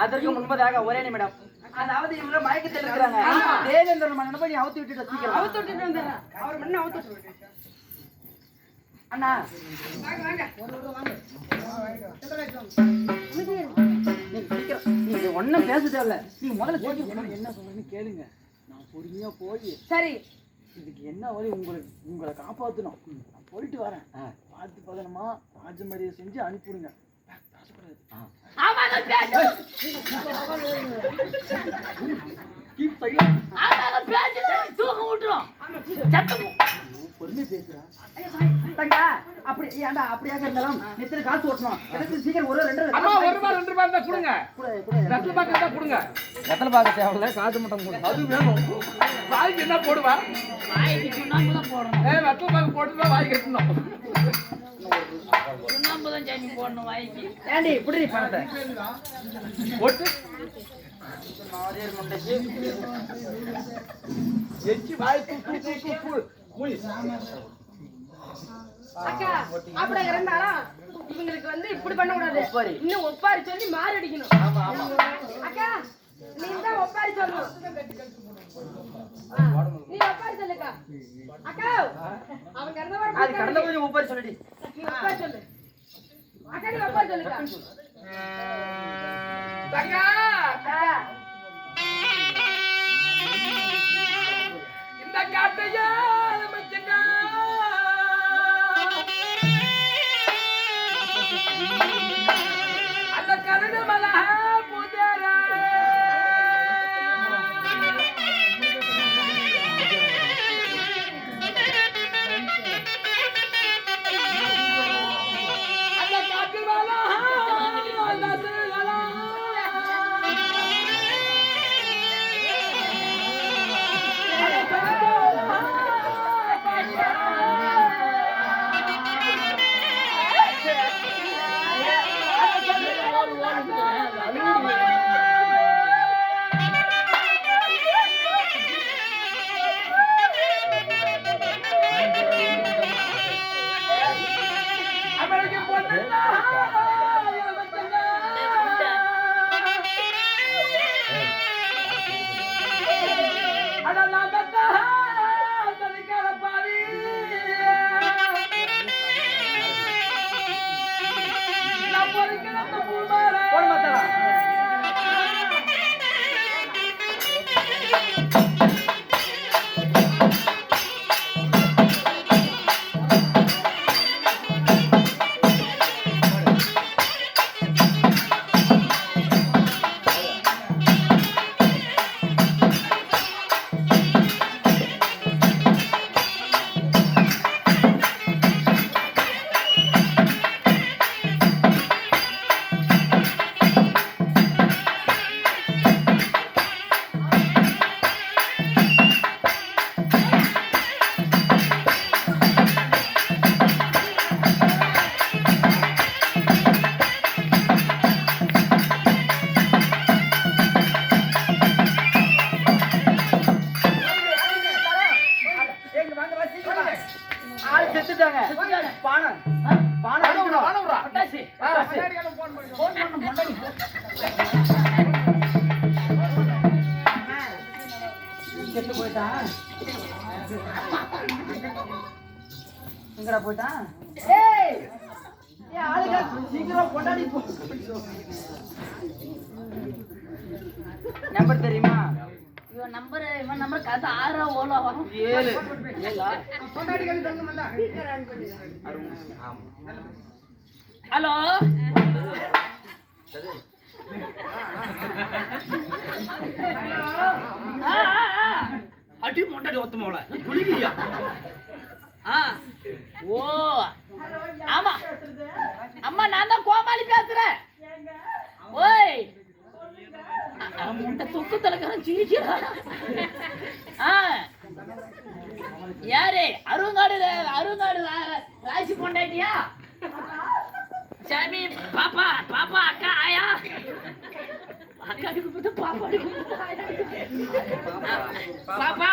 அதற்கு முன்பதாக ஒரே நிமிடம். அதாவது இவங்க மயக்கத்தில் இருக்கிறாங்க. தேவேந்திரன் மகனை போய் நீ அவுத்து விட்டுட்டு சீக்கிரம் அவுத்து விட்டுட்டு வந்துடுறேன். அவர் முன்ன அவுத்து விட்டு அண்ணா வாங்க நீங்க ஒன்னும் பேச தேவையில்ல. நீங்க முதல்ல கேட்டு என்ன சொல்றேன்னு கேளுங்க. நான் பொறுமையா போய் சரி இதுக்கு என்ன வழி உங்களை காப்பாற்றணும். நான் போயிட்டு வரேன். பார்த்து பதனமா ராஜமரியை செஞ்சு அனுப்பிவிடுங்க. பொறுமையா பேசுறா அப்படி ஏன்டா அப்படியாக இருந்தாலும் எத்தனை காசு ஓட்டணும். சீக்கிரம் ஒரு ரெண்டு ரூபாய் தான் கொடுங்க. ரத்தல பாக்க தான் கொடுங்க. ரத்தல பாக்க தேவையில்ல, காசு மட்டும் கொடுங்க. அது வேணும். வாய்க்கு என்ன போடுவா? வாய்க்கு சுண்ணாம்பு தான் போடணும். ரத்தல பாக்க போட்டுட்டா வாய் கட்டணும். சுண்ணாம்பு தான் சட்னி போடணும் வாய்க்கு. ஏண்டி இப்படி பணத்தை போட்டு மாதேர் முண்டைக்கு எச்சி வாய் தூக்கு மூய். அக்கா அப்படி இருந்தாலும் இவங்களுக்கு வந்து இப்படி பண்ண கூடாது. இன்னும் ஒப்பாரி சொல்லி மாறு அடிக்கணும். அக்கா நீ தான் ஒப்பாரி சொல்லணும். நீ ஒப்பாரி சொல்லுக்கா. அக்கா அவங்க அது கடந்த கொஞ்சம் ஒப்பாரி சொல்லுடி. நீ ஒப்பாரி சொல்லு. அக்கா நீ ஒப்பாரி சொல்லுக்கா. தங்கா இந்த காட்டையா மச்சங்க அந்த கருண மலா பூஜார அந்த காட்டு மலா செத்து போயிட்டான். எங்கடா போயிட்டான்? ஏய் ஆளுங்க சீக்கிரம் கொண்டாடி போ. நம்பர் தெரியுமா? இவன் நம்பர் கதை 6 ஓலா வரும் 7 கொண்டாடி கவி தங்க மண்டா. ஹலோ அடி மொண்டாடி ஒத்தமோல குளிக்கியா? ஓ ஆமா அம்மா நான் தான் கோமாளி பேசுறேன். ஓய் முண்டை தொக்கு தலைக்கிறேன் சிரிக்கிறான். யாரு அருங்காடு ராசி கொண்டாட்டியா? சாமி பாப்பா அக்கா ஆயா அக்காடி கூப்பிட்டு பாப்பாடி பாப்பா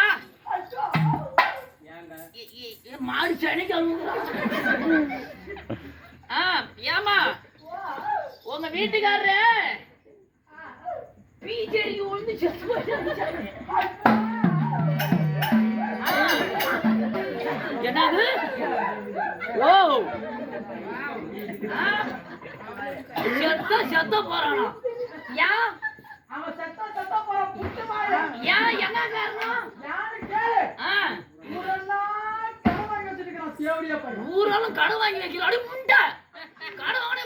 மாடு சனிக்கு ஏமா உங்க வீட்டுக்காரரு பீச்சடிக்கு ஒழுந்து செத்து போயிட்டாரு. என்னது ஓ செத்த போறானா? ஏன் அவன் செத்த போறான் புட்டுமாய. ஏன் என்ன காரணம்? யாரு கேளு. ஊரெல்லாம் கடன் வாங்கி வச்சிருக்கான் சேவடியா பையன். ஊரெல்லாம் கடன் வாங்கி வைக்கிறான். அடி முண்டை கடன் வாங்க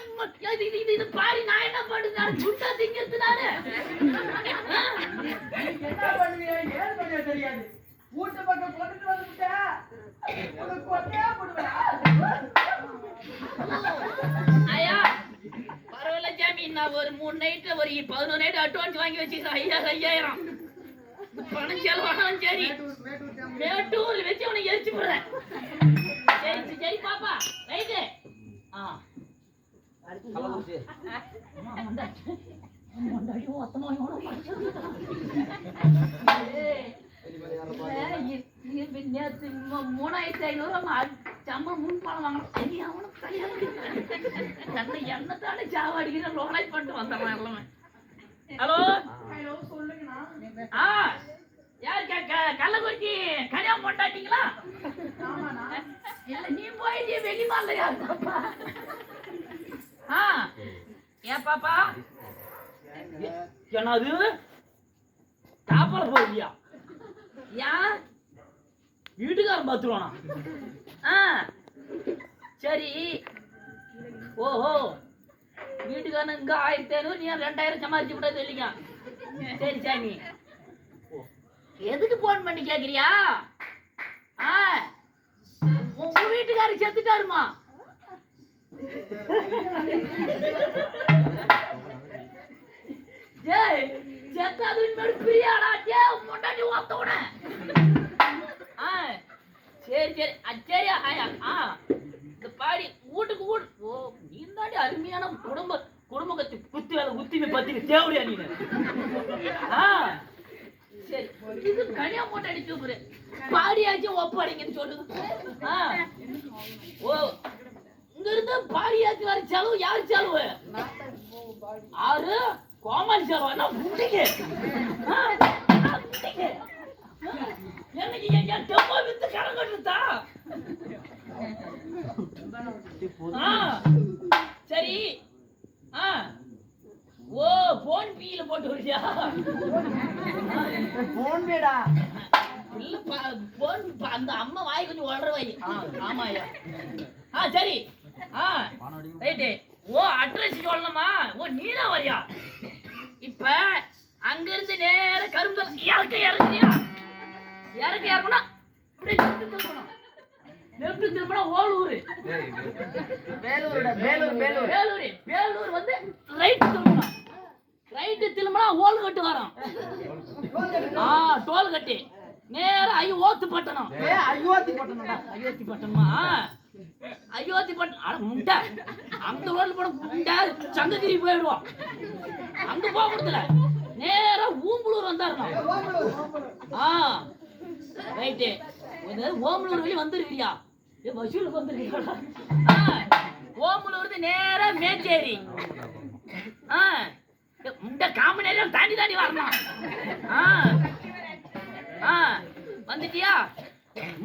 இது பாரு நான் என்ன பண்ணுறேன் சுட்டா திங்கிறது நானு. என்ன பண்ணுவியா ஏன் பண்ணியா தெரியாது. வீட்டு பக்கம் கொண்டுட்டு வந்துட்டா உனக்கு கொட்டையா போடுவேன். ஐயா பரவாயில்ல ஜாமி நான் ஒரு 3 நைட்டு ஒரு 11 நைட்டு அட்வான்ஸ் வாங்கி வச்சுக்கிறேன். 5000 பணம் செலவானாலும் சரி மேட்டூர்ல வச்சு அவனை எரிச்சு போடுறேன். சரி சரி பாப்பா ரைட்டு. நேற்று 3500 சம்பளம் முன்பணம் வாங்கணும். அவனுக்கு கல்யாணம் எண்ணத்தாலே சாவாடிக்கிற லோனாய் பண்ணிட்டு வந்துடுறான் எல்லாமே. ஹலோ ஹலோ சொல்லுங்கண்ணா. யார் கள்ளக்குறிச்சி கல்யாணம் பண்ணாட்டீங்களா? ஆமாண்ணா. இல்ல நீ போயிட்டு வெளிமால யார் பாப்பா? ஏன் பாப்பா என்னது காப்பால போறியா? ஏன் வீட்டுக்காரன் பார்த்துருவானா? சரி ஓஹோ வீட்டுக்காரன் இங்க 1500 நீ 2000 சமாளிச்சு விட சொல்லிங்க. சரி சாமி எதுக்கு போன் பண்ணி கேக்குறியா? உங்க வீட்டுக்காரர் செத்துட்டாருமா? ஜெய் செத்தாது பிரியாடா ஜே முன்னாடி ஓத்தோட. சரி சரி சரி ஆயா இந்த பாடி வீட்டுக்கு வீடு. ஓ நீ தாண்டி அருமையான குடும்ப கத்தி குத்தி வேலை உத்திமை பத்திரி தேவையா நீ? சரி இது கனியா போட்டு அடிச்சு போரு பாடியாச்சும் ஒப்படைங்கன்னு சொல்லுது. ஓ இங்க இருந்து பாடியாச்சு வர செலவு யாரு செலவு? ஆறு கோமாளி செலவு என்ன முட்டிங்க எனக்கு என் டெம்போ வித்து கடன் கட்டுதா? சரி ஓ போன் பீல போட்டு வரியா? போன் பேடா இல்ல போன் அந்த அம்மா வாய் கொஞ்சம் வளர வை. ஆமாயா சரி ரைட்டு. ஓ அட்ரஸ் சொல்லணுமா? ஓ நீதான் வரியா? இப்ப அங்க இருந்து நேர கரும்பு இறக்குறியா? இறக்குனா லெஃப்ட் திரும்பினா ஓலூர். வேலூர் வந்து ரைட் திரும்பினா திரும்பினா ஓல்கட்டு வரும். டோல்கட்டு நேர அயோத்தி பட்டணம். அயோத்தி பட்டணமா? அயோத்தி பட்டணம் முண்டை அந்த ரோட்ல போன முண்டை சங்ககிரி போயிடுவோம். அங்க போக முடியல நேரா ஊம்பலூர் வந்தாருணும். ரைட்டு ஓமலூர் வெளியே வந்துருக்கியா? வசூலுக்கு வந்துருக்கீங்களா? ஓமலூர் நேரா மேச்சேரி. இந்த காம்பினேஷன் தாண்டி தாண்டி வரணும். வந்துட்டியா?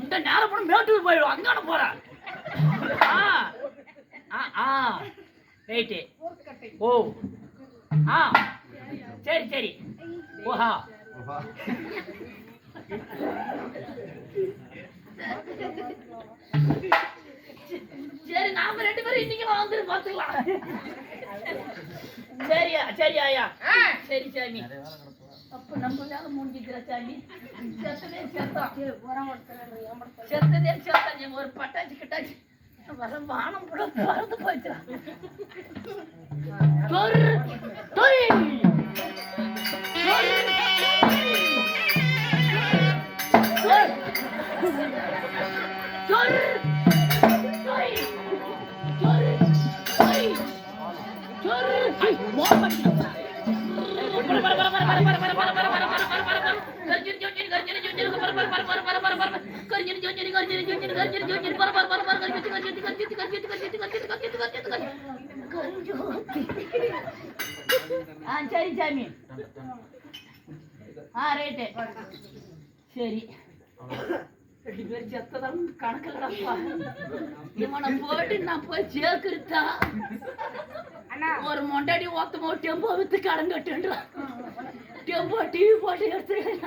இந்த நேரம் போன மேட்டூர் போயிடும். அங்கான போற. ரைட்டு. ஓ சரி சரி. ஓஹா சரி நாம 2 பேரும் இன்னைக்கு வந்து பாத்துக்கலாம். சரியா சரி ஆயா சரி சாமி. அப்ப நம்ம வேலை முடிஞ்சிக்கிற சாமி. செத்ததே செத்தான் ஒரு பட்டாச்சு கிட்டாச்சு வர வானம் கூட பறந்து போயிடுச்சு. சரி சாமி ரைட்டு சரி 2 பேரும் செத்ததான் கணக்கில்லடப்பா இவனை போட்டு நான் போய் சேர்க்குறதா ஒரு மொண்டாடி ஓத்தமா டெம்போ வித்து கடன் கட்டுன்றான் டெம்போ டிவி போட்டு எடுத்துக்கிறேன்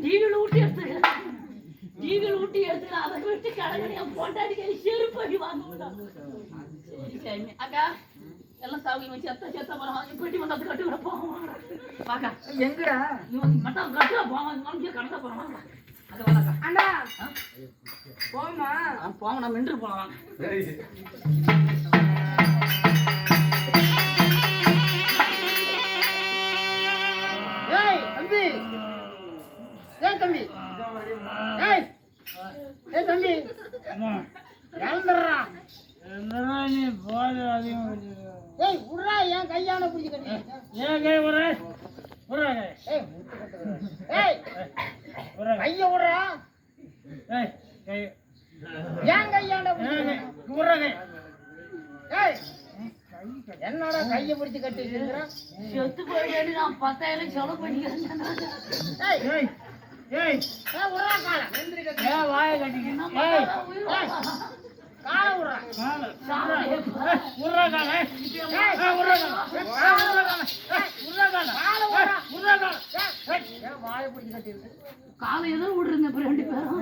டிவியில ஊட்டி எடுத்துக்கிறேன் டிவியில ஊட்டி எடுத்துக்கிறேன் அதை விட்டு கடன் என் பொண்டாடி கை செருப்படி வாங்க சரி அக்கா எல்லாம் சௌகரியம் செத்த போறாங்க பெட்டி மண்டபத்து கட்டு கூட போவாங்க பாக்கா எங்கடா இவன் மட்டும் கட்டுல போவாங்க கணக்க போறாங்க அக்கா வாக்கா அண்ணா போமா போங்க நம்ம நின்று போலாம் ஏய் தம்பி ஏய் தம்பி இறந்துடுறா நீ போது அதிகம் ஏய் உட்றா ஏன் கையான பிடிச்சி கட்டி ஏன் கை ஒரு ஏய் ஏய் கைய விடுறா கை ஏன் கையாண்ட உருளை ஏய் என்னடா கைய பிடிச்சி கட்டி இருக்கிறா செத்து போயிட்டு நான் 10,000 செலவு பண்ணிக்கிறேன் ஏய் ஏய் ஏய் உட்றா கால ஏன் வாயை கட்டிக்க ஏய் கால உட்றா வாயை பிடிச்சி கட்டி இருக்கு காலை ஏதோ விடுறீங்க இப்ப 2 பேரும்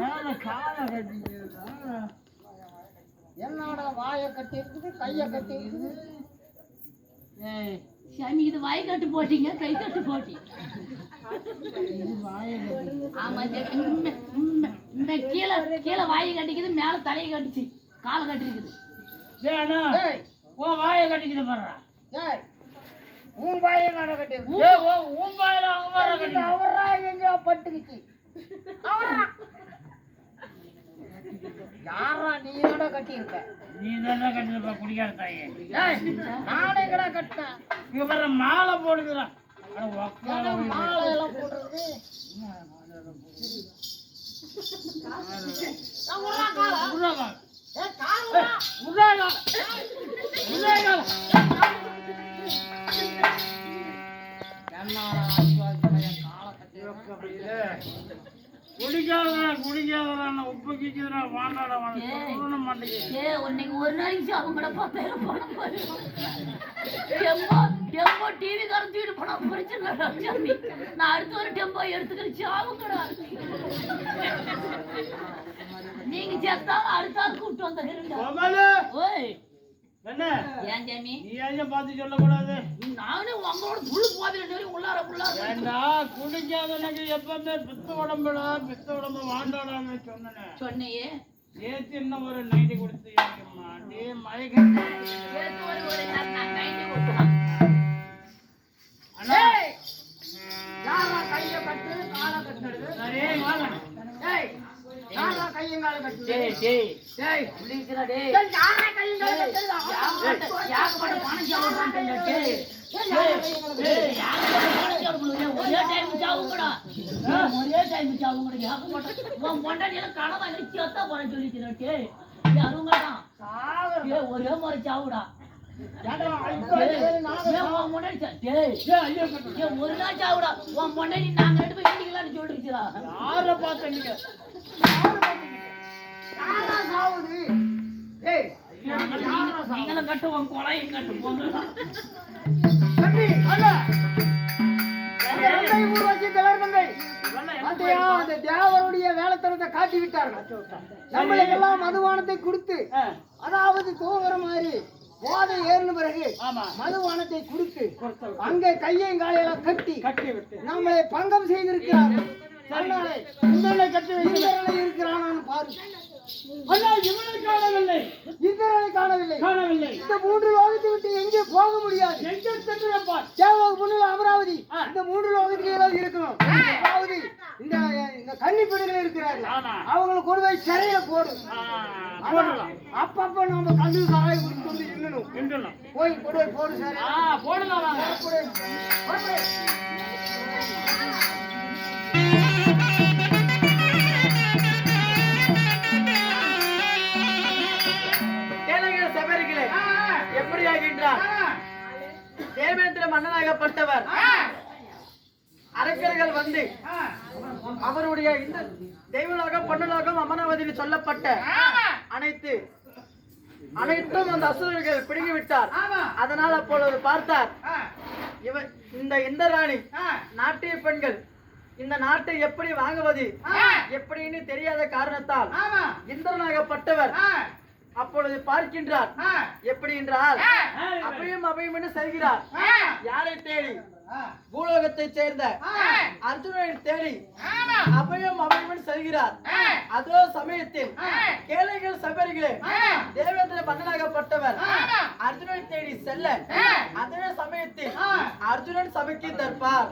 என்னோட வாயை கட்டி இருக்குது கைய கட்டி இருக்குது சாமி இது வாய் கட்டு போட்டீங்க கை கட்டு போட்டீங்க ஆமா இந்த கீழே கீழே வாயை கட்டிக்குது மேல தலையை கட்டிச்சு காலை கட்டிருக்குது ஏய் வாயை கட்டிக்கிட்டு போடுறா ஏய் உன் வாயை நாட கட்டி உன் வாயில அவங்க வாயை கட்டி அவரா எங்கேயோ பட்டுக்குச்சு அவரா யாரா நீயோட கட்டி இருக்க நீ தானே கட்டிருப்பா குடிக்கார தாயே நானே கடா கட்டினேன் இங்க பாரு மாலை போடுகிறான் மாலை எல்லாம் போடுறது குடிக்காத உப்பு கிக்குதுடா வாண்டாடா மாட்டேங்குது இன்னைக்கு ஒரு நாளைக்கு அவங்க கூட 10,000 பணம் டெம்போ டிவி காரன் தூக்கிட்டு போனா பிரச்சனை சாமி நான் அடுத்த ஒரு டெம்போ எடுத்துக்கிச்சு அவங்கடா நீங்க செத்தாலும் அடுத்த ஆள் கூப்பிட்டு வந்துடுறீங்க ஓய் என்ன ஏன் சாமி நீ ஏன் பார்த்து சொல்லக்கூடாது நானே உங்களோட புல்லு போதில உள்ளார ஏண்டா குடிக்காதனுக்கு எப்பவுமே பித்த உடம்பு வாண்டாடான்னு சொன்னேன் சொன்னையே ஏத்தி இன்னும் ஒரு நைட்டி கொடுத்து மாட்டி மயக்க யாரா கைய கட்டு கால கட்டுறது சரி வாங்க ஏய் யாரா கையும் கால கட்டு டேய் டேய் டேய் புடிங்கடா டேய் யாரா கையும் கால கட்டுறது யாகப்பட பணம் செலவு பண்ணிட்டேன் டேய் டேய் யாகப்பட பணம் செலவு பண்ணுங்க ஒரே டைம் சாவுங்கடா ஒரே டைம் சாவுங்கடா யாகப்பட உன் பொண்டாட்டி எல்லாம் கனவா இருக்கு செத்தா போறேன்னு சொல்லிட்டு டேய் யாருங்கடா டேய் ஒரே மாதிரி சாவுடா ஒரு நாள் சாவுடா உன் பொண்டாட்டி நாங்க 2 பேரும் வீட்டுக்கலாம்னு சொல்லிருச்சுடா யார பாத்தீங்க யாரா சாவுது ஏய் நீங்களும் கட்டுவோம் கொலையும் கட்டு போங்கடா தம்பி அல்ல தந்தை ஊர்வசி தலர்தந்தை அதையா அந்த தேவருடைய வேலைத்தனத்தை காட்டி விட்டார்கள் நம்மளுக்கெல்லாம் மதுபானத்தை கொடுத்து அதாவது தூங்குற மாதிரி போதை ஏறின பிறகு மதுபானத்தை கொடுத்து அங்கே கையையும் காலையெல்லாம் கட்டி விட்டு நம்மளை பங்கம் செய்திருக்கிறார்கள் இந்திரனை கட்டி இந்திரனை இருக்கிறான் பாரு இவனை காணவில்லை இந்திரனை காணவில்லை இந்த 3 லோகத்தை விட்டு எங்கே போக முடியாது எங்க சென்றுப்பார் தேவலோக பொண்ணுல அமராவதி இந்த 3 லோகத்திலே ஏதாவது இருக்கணும் அமராவதி இந்த கன்னி பெண்கள் இருக்கிறார்கள் அவங்களை கொண்டு போய் சிறையில போடும் போடலாம். அப்பப்ப நம்ம கல்லு சாராய் குடிச்சு வந்து நின்னணும். நின்றுடலாம். போய் கொடு போடு சார். போடலாம் வாங்க. கொடு. கொடு. கேளுங்கள் சபரிகளே, எப்படி ஆகின்றார்? தேவேந்திர மன்னனாகப்பட்டவர் அரக்கர்கள் வந்து அவருடைய இந்த தெய்வலோகம் பொன்னலோகம் அமராவதியில் சொல்லப்பட்ட அனைத்தும் அந்த அசுரர்கள் பிடுங்கி விட்டார். அதனால் அப்பொழுது பார்த்தார், இந்த இந்திராணி நாட்டிய பெண்கள் இந்த நாட்டை எப்படி வாங்குவது எப்படின்னு தெரியாத காரணத்தால் இந்திரனாகப்பட்டவர் அப்பொழுது பார்க்கின்றார். எப்படி என்றால் அபயம் அபயம் என்று செல்கிறார். யாரை தேடி? பூலோகத்தை சேர்ந்த அர்ஜுனனை தேடி அபயம் அபயம் என்று செல்கிறார். அதோ சமயத்தில் கேளுங்கள் சபரிகளே, தேவேந்திர மன்னனாகப்பட்டவர் அர்ஜுனனை தேடி செல்ல அதே சமயத்தில் அர்ஜுனன் சபைக்கு தற்பார்.